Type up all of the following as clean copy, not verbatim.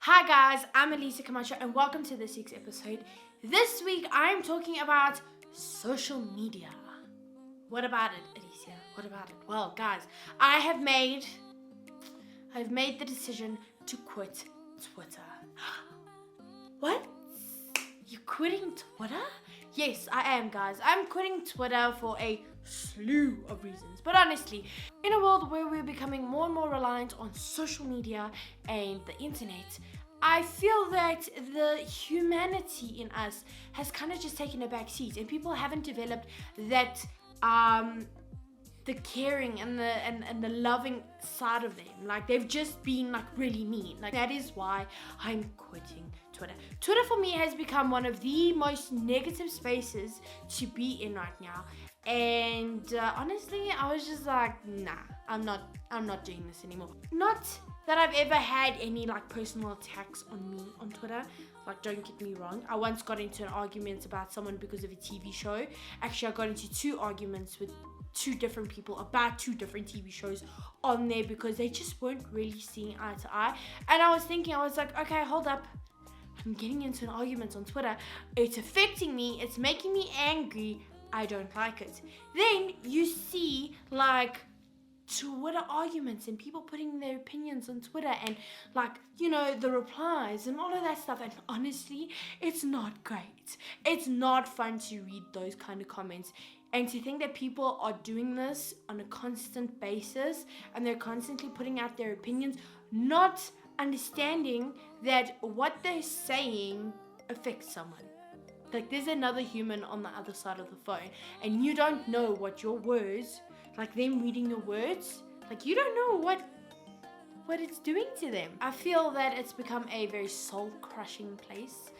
Hi guys, I'm Alicia Camacho and welcome to this week's episode. This week I'm talking about social media. What about it, Alicia? What about it? Well, guys, I've made the decision to quit Twitter. What? You're quitting Twitter? Yes, I am, guys. I'm quitting Twitter for a slew of reasons. But honestly, in a world where we're becoming more and more reliant on social media and the internet, I feel that the humanity in us has kind of just taken a back seat, and people haven't developed that the caring and the loving side of them. Like, they've just been like really mean. Like, that is why I'm quitting Twitter. Twitter for me has become one of the most negative spaces to be in right now. And honestly, I was just like, nah, I'm not doing this anymore. Not that I've ever had any like personal attacks on me on Twitter. Like, don't get me wrong. I once got into an argument about someone because of a TV show. Actually, I got into two arguments with two different people about two different TV shows on there because they just weren't really seeing eye to eye. And I was like, okay, hold up. I'm getting into an argument on Twitter. It's affecting me. It's making me angry. I don't like it. Then you see like Twitter arguments and people putting their opinions on Twitter and like, you know, the replies and all of that stuff. And honestly, it's not great. It's not fun to read those kind of comments. And to think that people are doing this on a constant basis and they're constantly putting out their opinions, not understanding that what they're saying affects someone. Like, there's another human on the other side of the phone and you don't know what your words, like them reading your words, like you don't know what it's doing to them. I feel that it's become a very soul-crushing place.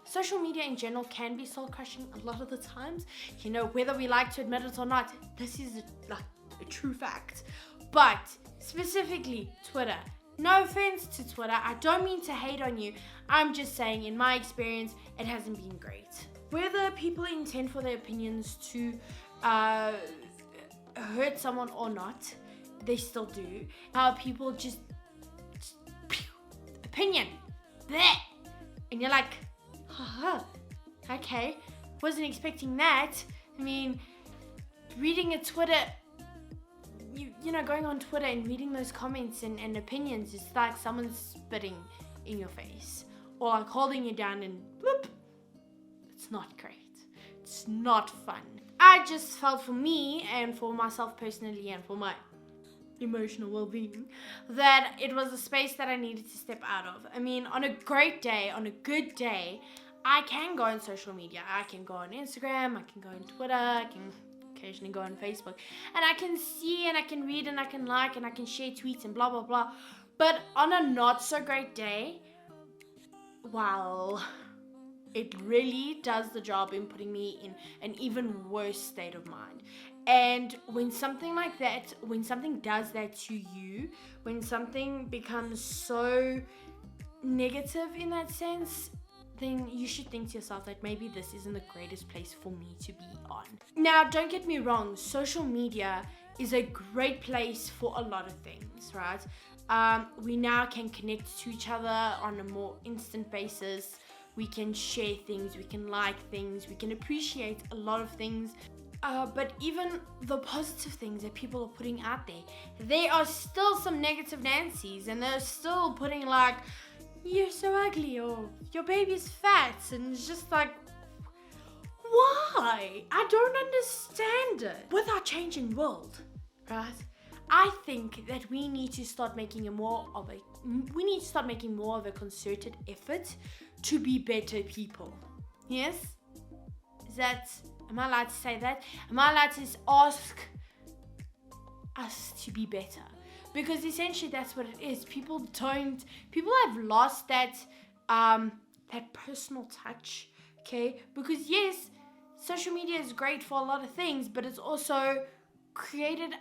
Social media in general can be soul-crushing a lot of the times, you know, whether we like to admit it or not. This is a true fact. But specifically Twitter, no offense to Twitter, I don't mean to hate on you. I'm just saying, in my experience, it hasn't been great. Whether people intend for their opinions to hurt someone or not, they still do. How people just opinion, bleh. And you're like, okay, wasn't expecting that. I mean, reading a Twitter, you know, going on Twitter and reading those comments and opinions, it's like someone's spitting in your face or like holding you down and bloop. It's not great. It's not fun. I just felt, for me and for myself personally and for my emotional well-being, that it was a space that I needed to step out of. I mean, on a great day, on a good day, I can go on social media. I can go on Instagram, I can go on Twitter, I can occasionally go on Facebook, and I can see and I can read and I can like and I can share tweets and blah blah blah. But on a not so great day, well, it really does the job in putting me in an even worse state of mind. And when something like that, when something does that to you, when something becomes so negative in that sense, then you should think to yourself that maybe this isn't the greatest place for me to be on. Now, don't get me wrong, social media is a great place for a lot of things, right? We now can connect to each other on a more instant basis. We can share things, we can like things, we can appreciate a lot of things. But even the positive things that people are putting out there are still some negative Nancy's, and they're still putting like, you're so ugly, or your baby's fat, and it's just like, why? I don't understand it. With our changing world, right? I think that we need to start making more of a concerted effort to be better people. Yes? Am I allowed to say that? Am I allowed to ask us to be better? Because essentially that's what it is. People have lost that personal touch, okay? Because yes, social media is great for a lot of things, but it's also created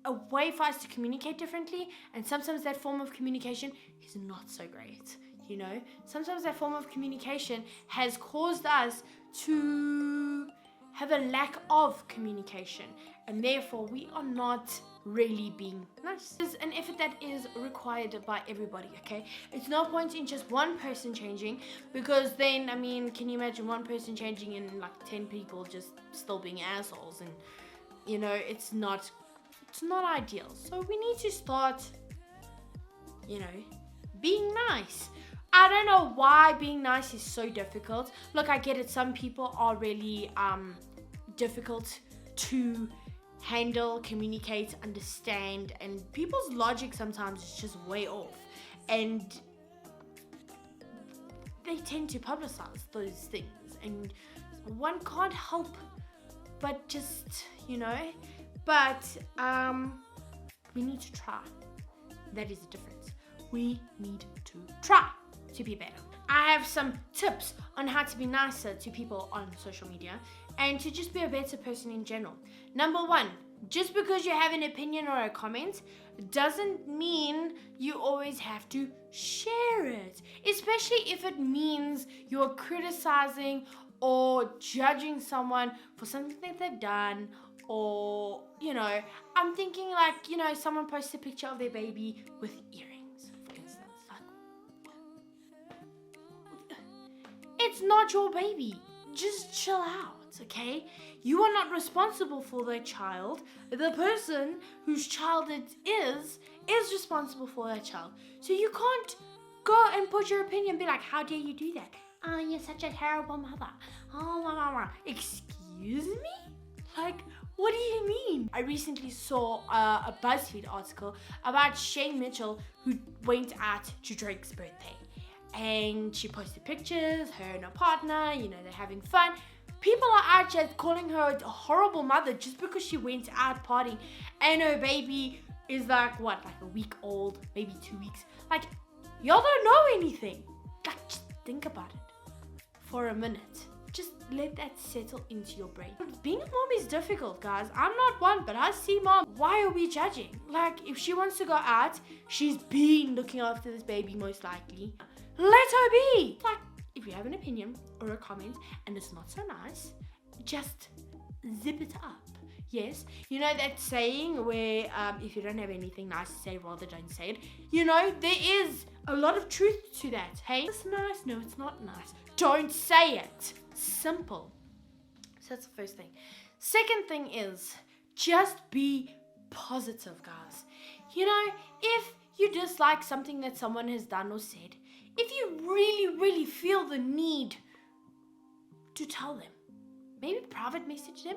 a way for us to communicate differently, and sometimes that form of communication is not so great, you know? Sometimes that form of communication has caused us to have a lack of communication, and therefore we are not really being nice. There's an effort that is required by everybody, okay? It's no point in just one person changing, because then, I mean, can you imagine one person changing and like 10 people just still being assholes? And, you know, it's not ideal. So we need to start, you know, being nice. I don't know why being nice is so difficult. Look, I get it. Some people are really difficult to handle, communicate, understand, and people's logic sometimes is just way off, and they tend to publicize those things, and one can't help but just, you know, but we need to try. That is the difference. We need to try to be better. I have some tips on how to be nicer to people on social media and to just be a better person in general. Number one, just because you have an opinion or a comment doesn't mean you always have to share it, especially if it means you're criticizing or judging someone for something that they've done. Or, you know, I'm thinking like, you know, someone posts a picture of their baby with earrings, for instance. Like, it's not your baby. Just chill out, okay? You are not responsible for their child. The person whose child it is responsible for that child. So you can't go and put your opinion and be like, how dare you do that? Oh, you're such a terrible mother. Oh, blah, blah, blah. Excuse me? Like, what do you mean? I recently saw a BuzzFeed article about Shay Mitchell, who went out to Drake's birthday. And she posted pictures, her and her partner, you know, they're having fun. People are out just calling her a horrible mother just because she went out partying and her baby is like, what, like a week old, maybe 2 weeks. Like, y'all don't know anything. Like, just think about it for a minute. Just let that settle into your brain. Being a mom is difficult, guys. I'm not one, but I see mom. Why are we judging? Like, if she wants to go out, she's been looking after this baby most likely. Let her be. Like, if you have an opinion or a comment and it's not so nice, just zip it up. Yes, you know that saying where if you don't have anything nice to say, rather don't say it. You know, there is a lot of truth to that. Hey, it's nice. No, it's not nice. Don't say it. Simple. So that's the first thing. Second thing is just be positive, guys. You know, if you dislike something that someone has done or said, if you really, really feel the need to tell them, maybe private message them,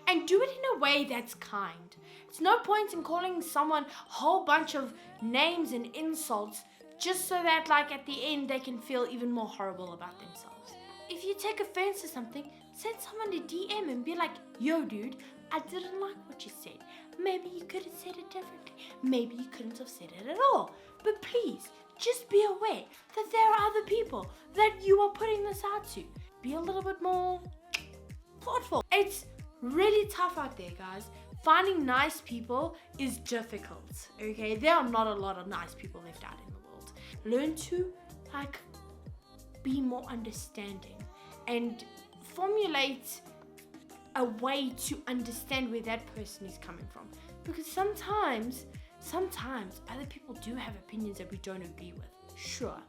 and do it in a way that's kind. It's no point in calling someone a whole bunch of names and insults just so that, like, at the end they can feel even more horrible about themselves. If you take offense to something, send someone a DM and be like, yo dude, I didn't like what you said. Maybe you could have said it differently. Maybe you couldn't have said it at all. But please, just be aware that there are other people that you are putting this out to. Be a little bit more thoughtful. It's really tough out there, guys. Finding nice people is difficult, okay? There are not a lot of nice people left out in the world. Learn to, like, be more understanding and formulate a way to understand where that person is coming from. Because sometimes other people do have opinions that we don't agree with. Sure.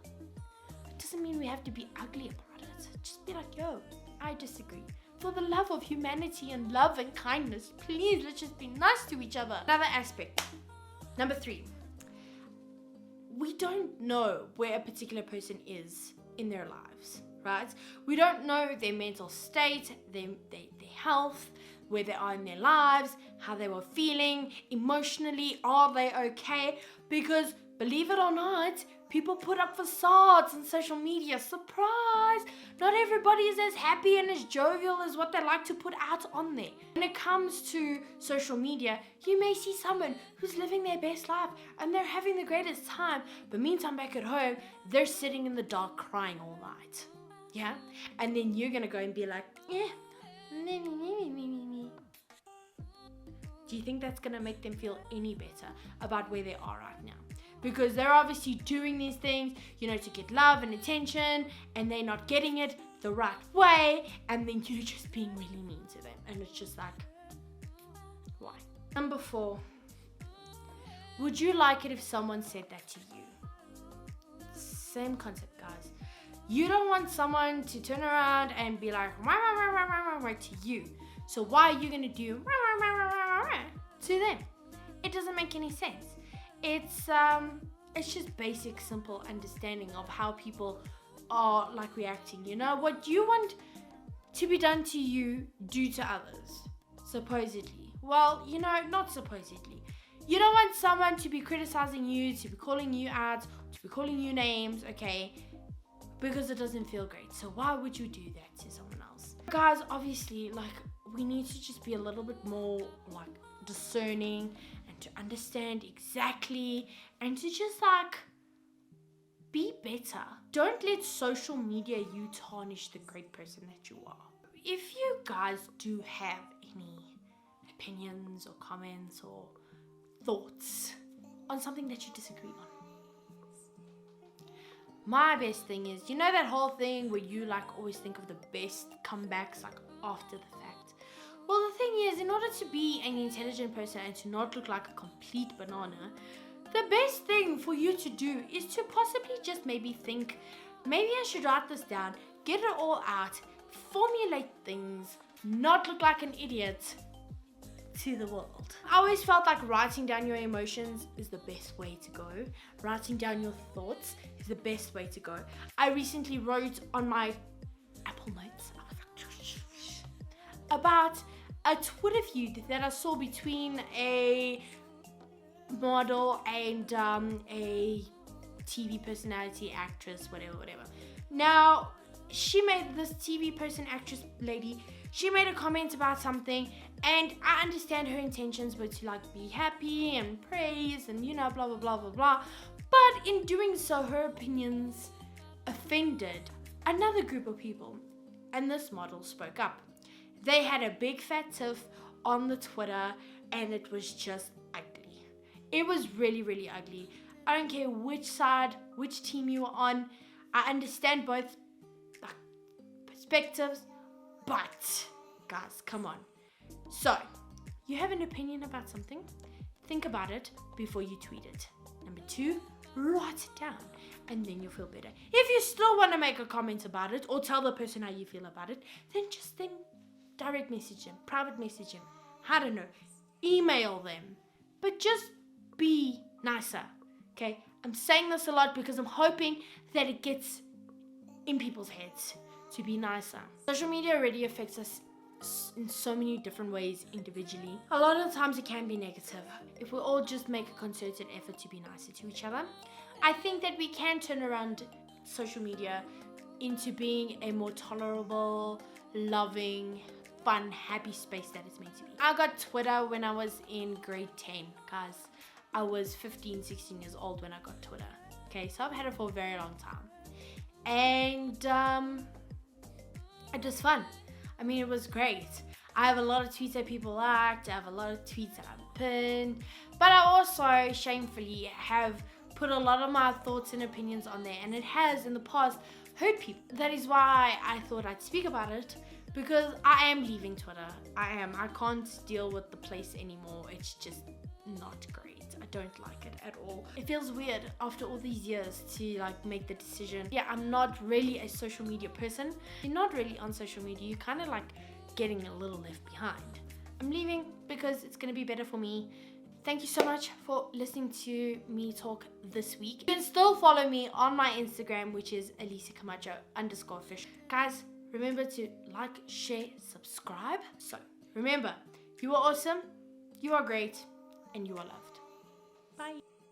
It doesn't mean we have to be ugly about it. Just be like, yo, I disagree. For the love of humanity and love and kindness, please, let's just be nice to each other. Another aspect. Number 3. We don't know where a particular person is in their lives, right? We don't know their mental state, their health, where they are in their lives, how they were feeling emotionally, are they okay? Because believe it or not, people put up facades on social media. Surprise! Not everybody is as happy and as jovial as what they like to put out on there. When it comes to social media, you may see someone who's living their best life and they're having the greatest time, but meantime back at home, they're sitting in the dark crying all night. Yeah? And then you're gonna go and be like, do you think that's gonna make them feel any better about where they are right now? Because they're obviously doing these things, you know, to get love and attention, and they're not getting it the right way, and then you're just being really mean to them. And it's just like, why? Number 4, Would you like it if someone said that to you? Same concept, guys. You don't want someone to turn around and be like, wah, wah, wah, wah, wah, wah, wah, to you. So why are you going to do wah, wah, wah, wah, wah, wah, to them? It doesn't make any sense. It's just basic, simple understanding of how people are like reacting. You know, what you want to be done to you, do to others, supposedly. Well, you know, not supposedly. You don't want someone to be criticizing you, to be calling you out, to be calling you names, okay? Because it doesn't feel great. So why would you do that to someone else? Guys, obviously, like, we need to just be a little bit more, like, discerning and to understand exactly and to just, like, be better. Don't let social media you tarnish the great person that you are. If you guys do have any opinions or comments or thoughts on something that you disagree on, my best thing is, you know that whole thing where you like always think of the best comebacks like after the fact? Well, the thing is, in order to be an intelligent person and to not look like a complete banana, the best thing for you to do is to possibly just maybe think, maybe I should write this down, get it all out, formulate things, not look like an idiot to the world. I always felt like writing down your emotions is the best way to go. Writing down your thoughts is the best way to go. I recently wrote on my Apple Notes about a Twitter feud that I saw between a model and a TV personality, actress, whatever. Now, she made this TV person, actress lady, she made a comment about something, and I understand her intentions were to like be happy and praise and, you know, blah blah blah blah blah, but in doing so her opinions offended another group of people, and this model spoke up. They had a big fat tiff on the Twitter and it was just ugly. It was really, really ugly. I don't care which side, which team you are on. I understand both perspectives, but guys, come on. So, you have an opinion about something, think about it before you tweet it. Number 2, write it down, and then you'll feel better. If you still want to make a comment about it or tell the person how you feel about it, then direct message them, private message them, I don't know, email them, but just be nicer, okay? I'm saying this a lot because I'm hoping that it gets in people's heads to be nicer. Social media already affects us in so many different ways individually. A lot of the times it can be negative. If we all just make a concerted effort to be nicer to each other, I think that we can turn around social media into being a more tolerable, loving, fun, happy space that it's meant to be. I got Twitter when I was in grade 10, guys. I was 15, 16 years old when I got Twitter. Okay, so I've had it for a very long time. And it was fun. I mean, it was great. I have a lot of tweets that people liked. I have a lot of tweets that I've pinned. But I also, shamefully, have put a lot of my thoughts and opinions on there. And it has, in the past, hurt people. That is why I thought I'd speak about it. Because I am leaving Twitter. I am. I can't deal with the place anymore. It's just not great. I don't like it at all. It feels weird after all these years to like make the decision. Yeah, I'm not really a social media person. You're not really on social media. You're kind of like getting a little left behind. I'm leaving because it's going to be better for me. Thank you so much for listening to me talk this week. You can still follow me on my Instagram, which is Alicia Camacho _official. Guys, remember to like, share, subscribe. So remember, you are awesome, you are great, and you are loved. Bye.